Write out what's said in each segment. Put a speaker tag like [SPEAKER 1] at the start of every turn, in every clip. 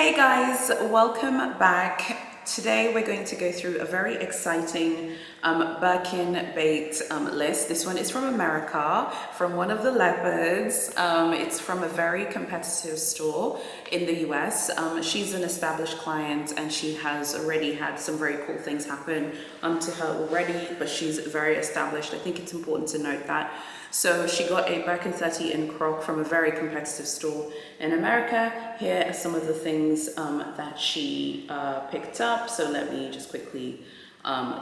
[SPEAKER 1] Hey guys, welcome back. Today we're going to go through a very exciting Birkin Bait list. This one is from America, from one of the leopards. It's from a very competitive store in the US. She's an established client and she has already had some very cool things happen to her already, but she's very established. I think it's important to note that. So she got a Birkin 30 in Croc from a very competitive store in America. Here are some of the things that she picked up. So let me just quickly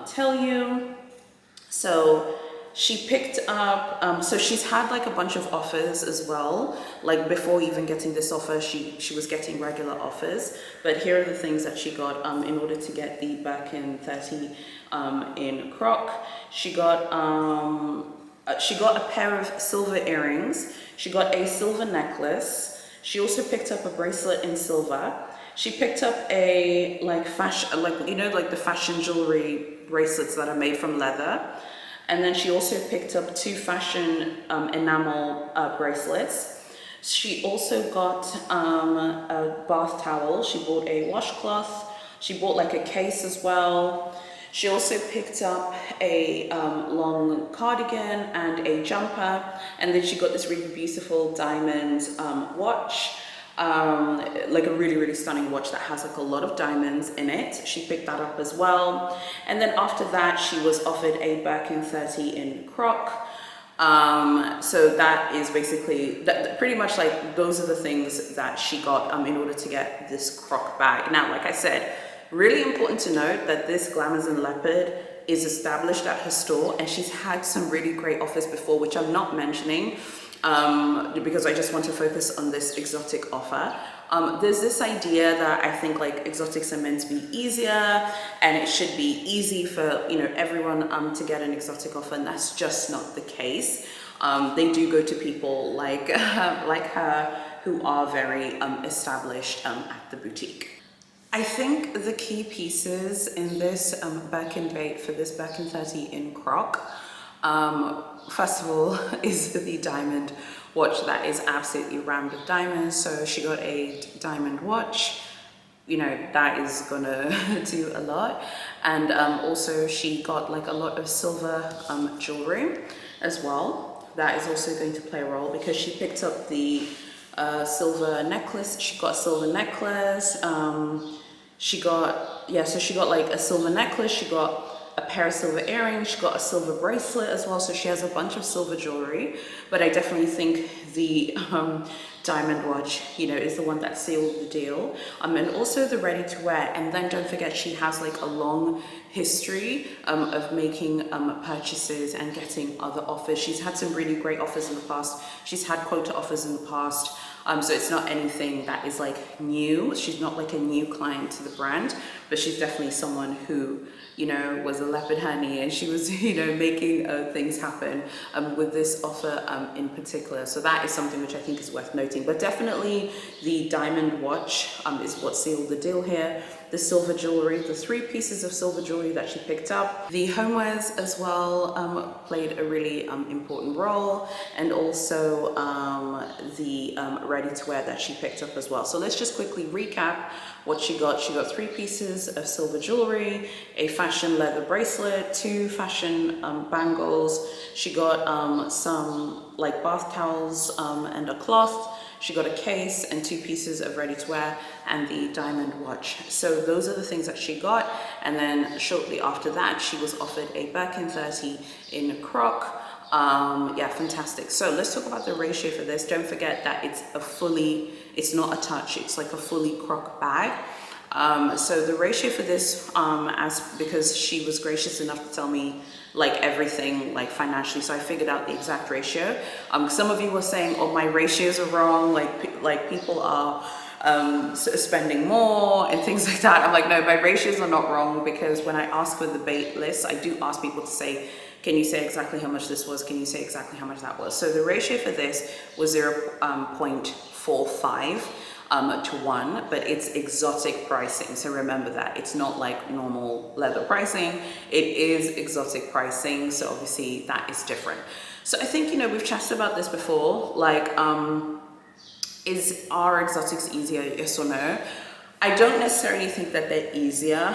[SPEAKER 1] tell you. So she picked up, so she's had like a bunch of offers as well. Like before even getting this offer, she was getting regular offers. But here are the things that she got in order to get the Birkin 30 in Croc. She got a pair of silver earrings. She got a silver necklace. She also picked up a bracelet in silver. She picked up a like the fashion jewelry bracelets that are made from leather. And then she also picked up two fashion enamel bracelets. She also got a bath towel. She bought a washcloth. She bought like a case as well. She also picked up a long cardigan and a jumper, and then she got this really beautiful diamond watch, like a really stunning watch that has like a lot of diamonds in it. She picked that up as well. And then after that, she was offered a Birkin 30 in Croc. So that is basically pretty much like those are the things that she got in order to get this Croc bag. Now, like I said, really important to note that this Glamazon leopard is established at her store, and she's had some really great offers before, which I'm not mentioning because I just want to focus on this exotic offer. There's this idea that I think like exotics are meant to be easier, and it should be easy for everyone to get an exotic offer, and that's just not the case. They do go to people like her who are very established at the boutique. I think the key pieces in this Birkin Bait for this Birkin 30 in Croc, first of all, is the diamond watch that is absolutely rammed with diamonds. So she got a diamond watch, that is gonna do a lot. And also she got like a lot of silver jewelry as well. That is also going to play a role because she picked up the silver necklace. She got a silver necklace. She got like a silver necklace. She got a pair of silver earrings. She got a silver bracelet as well. So she has a bunch of silver jewelry. But I definitely think the diamond watch, is the one that sealed the deal. And also the ready to wear. And then don't forget, she has like a long history of making purchases and getting other offers. She's had some really great offers in the past. She's had quota offers in the past. So it's not anything that is like new. She's not like a new client to the brand, but she's definitely someone who, was a leopard honey, and she was, making things happen with this offer in particular. So that is something which I think is worth noting. But definitely the diamond watch is what sealed the deal here. The silver jewelry, the 3 pieces of silver jewelry that she picked up. The homewares as well played a really important role, and also the ready-to-wear that she picked up as well. So let's just quickly recap what she got. She got 3 pieces of silver jewelry, a fashion leather bracelet, 2 fashion bangles. She got some like bath towels and a cloth. She got a case and 2 pieces of ready-to-wear and the diamond watch. So those are the things that she got. And then shortly after that, she was offered a Birkin 30 in Croc. Yeah, fantastic. So let's talk about the ratio for this. Don't forget that it's not a touch, it's like a fully Croc bag. So the ratio for this, because she was gracious enough to tell me like everything like financially, so I figured out the exact ratio. Some of you were saying, oh, my ratios are wrong, like people are spending more and things like that. I'm like, no, my ratios are not wrong, because when I ask for the bait list, I do ask people to say, can you say exactly how much this was? Can you say exactly how much that was? So the ratio for this was 0.45 to 1, but it's exotic pricing. So remember that it's not like normal leather pricing. It is exotic pricing. So obviously that is different. So I think, we've chatted about this before, like, are exotics easier? Yes or no? I don't necessarily think that they're easier,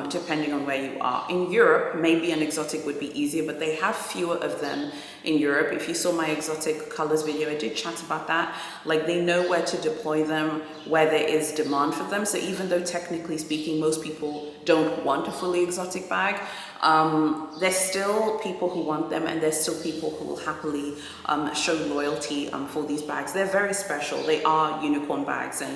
[SPEAKER 1] depending on where you are. In Europe, maybe an exotic would be easier, but they have fewer of them in Europe. If you saw my exotic colors video, I did chat about that. Like, they know where to deploy them, where there is demand for them. So even though technically speaking, most people don't want a fully exotic bag, there's still people who want them, and there's still people who will happily show loyalty for these bags. They're very special. They are unicorn bags, and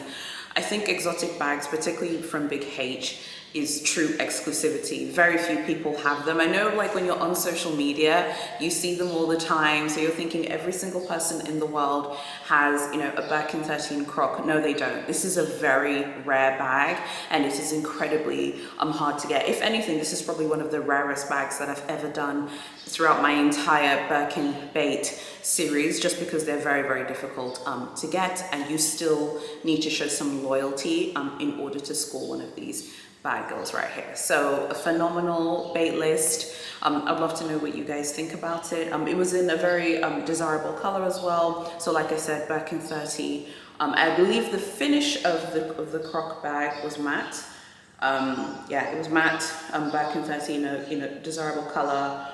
[SPEAKER 1] I think exotic bags, particularly from Big H, is true exclusivity. Very few people have them. I know, like, when you're on social media, you see them all the time. So you're thinking every single person in the world has, you know, a Birkin 13 Croc. No, they don't. This is a very rare bag, and it is incredibly hard to get. If anything, this is probably one of the rarest bags that I've ever done throughout my entire Birkin Bait series, just because they're very, very difficult to get, and you still need to show some loyalty in order to score one of these bag girls right here. So a phenomenal bait list. I'd love to know what you guys think about it. It was in a very desirable color as well. So like I said, Birkin 30. I believe the finish of the Croc bag was matte. Yeah, it was matte. Birkin 30 in a desirable color.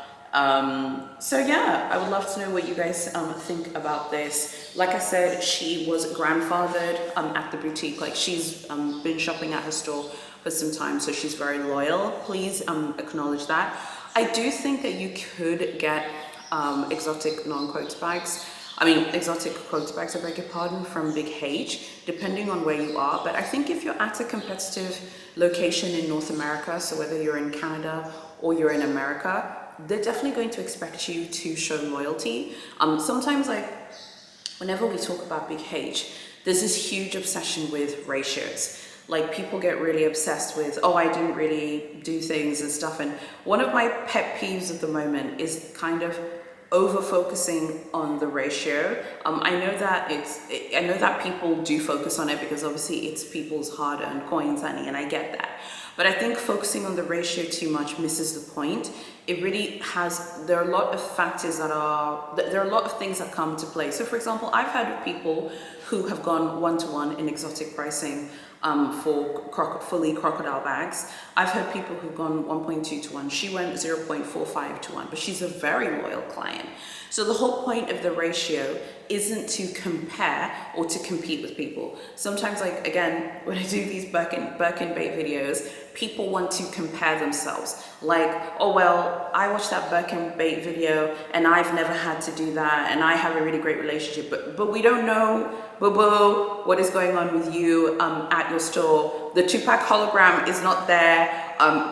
[SPEAKER 1] So yeah, I would love to know what you guys think about this. Like I said, she was grandfathered at the boutique. Like, she's been shopping at her store for some time, so she's very loyal. Please acknowledge that. I do think that you could get exotic non-quote bags. I mean, exotic quote bags, I beg your pardon, from Big H, depending on where you are. But I think if you're at a competitive location in North America, so whether you're in Canada or you're in America, they're definitely going to expect you to show loyalty. Sometimes, like, whenever we talk about Big H, there's this huge obsession with ratios. Like, people get really obsessed with, oh, I didn't really do things and stuff. And one of my pet peeves at the moment is kind of over focusing on the ratio. I know that people do focus on it because obviously it's people's hard-earned coins, honey, and I get that. But I think focusing on the ratio too much misses the point. It really has, there are a lot of factors there are a lot of things that come to play. So for example, I've heard of people who have gone 1-to-1 in exotic pricing for fully crocodile bags. I've heard people who've gone 1.2-to-1. She went 0.45-to-1, but she's a very loyal client. So the whole point of the ratio isn't to compare or to compete with people. Sometimes, like, again, when I do these Birkin Bait videos, people want to compare themselves. Like, oh, well, I watched that Birkin Bait video and I've never had to do that, and I have a really great relationship, but we don't know, boo-boo, what is going on with you at your store. The 2-pack hologram is not there.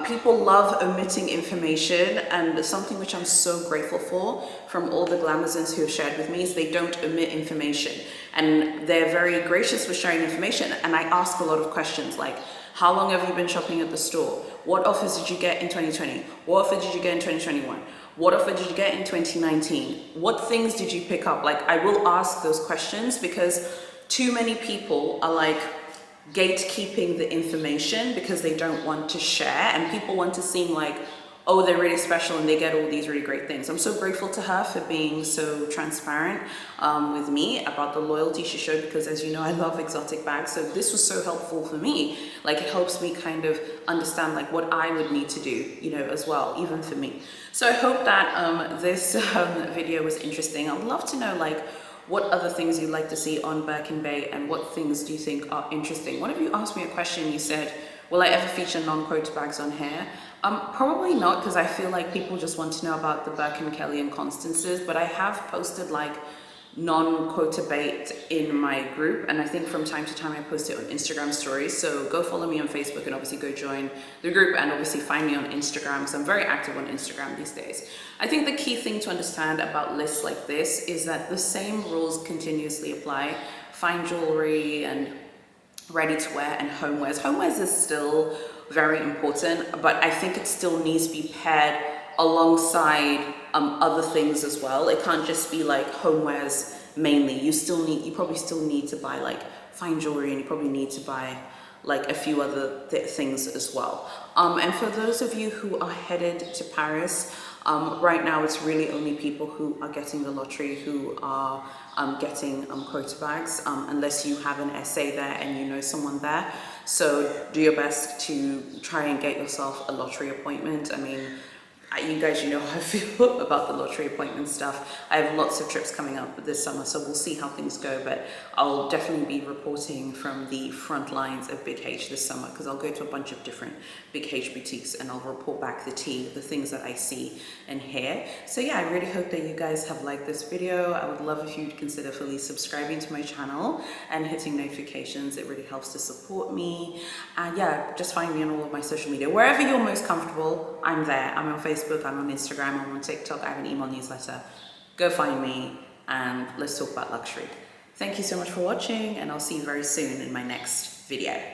[SPEAKER 1] People love omitting information, and something which I'm so grateful for from all the Glamazons who have shared with me is they don't omit information, and they're very gracious with sharing information. And I ask a lot of questions like, how long have you been shopping at the store? What offers did you get in 2020? What offer did you get in 2021? What offer did you get in 2019? What things did you pick up? Like, I will ask those questions because too many people are like gatekeeping the information because they don't want to share, and people want to seem like, oh, they're really special and they get all these really great things. I'm so grateful to her for being so transparent with me about the loyalty she showed, because as you know, I love exotic bags. So this was so helpful for me. Like, it helps me kind of understand like what I would need to do, you know, as well, even for me. So I hope that this video was interesting. I'd love to know like what other things you'd like to see on Birkin Bait, and what things do you think are interesting. One of you asked me a question, you said, will I ever feature non-quote bags on here? Probably not, because I feel like people just want to know about the Birkin, Kelly and Constance's, but I have posted like non-quota bait in my group, and I think from time to time I post it on Instagram stories. So go follow me on Facebook, and obviously go join the group, and obviously find me on Instagram, because I'm very active on Instagram these days. I think the key thing to understand about lists like this is that the same rules continuously apply. Fine jewelry and ready to wear and homewares. Homewares is still very important, but I think it still needs to be paired alongside other things as well. It can't just be like homewares mainly. You probably still need to buy like fine jewelry, and you probably need to buy like a few other things as well. And for those of you who are headed to Paris, right now it's really only people who are getting the lottery who are getting quota bags, unless you have an essay there and you know someone there. So do your best to try and get yourself a lottery appointment. I mean, you guys, you know how I feel about the lottery appointment stuff. I have lots of trips coming up this summer, so we'll see how things go, but I'll definitely be reporting from the front lines of Big H this summer, because I'll go to a bunch of different Big H boutiques and I'll report back the tea, the things that I see and hear. So yeah, I really hope that you guys have liked this video. I would love if you'd consider fully subscribing to my channel and hitting notifications. It really helps to support me. And yeah, just find me on all of my social media. Wherever you're most comfortable, I'm there. I'm on Facebook, I'm on Instagram, I'm on TikTok, I have an email newsletter. Go find me and let's talk about luxury. Thank you so much for watching, and I'll see you very soon in my next video.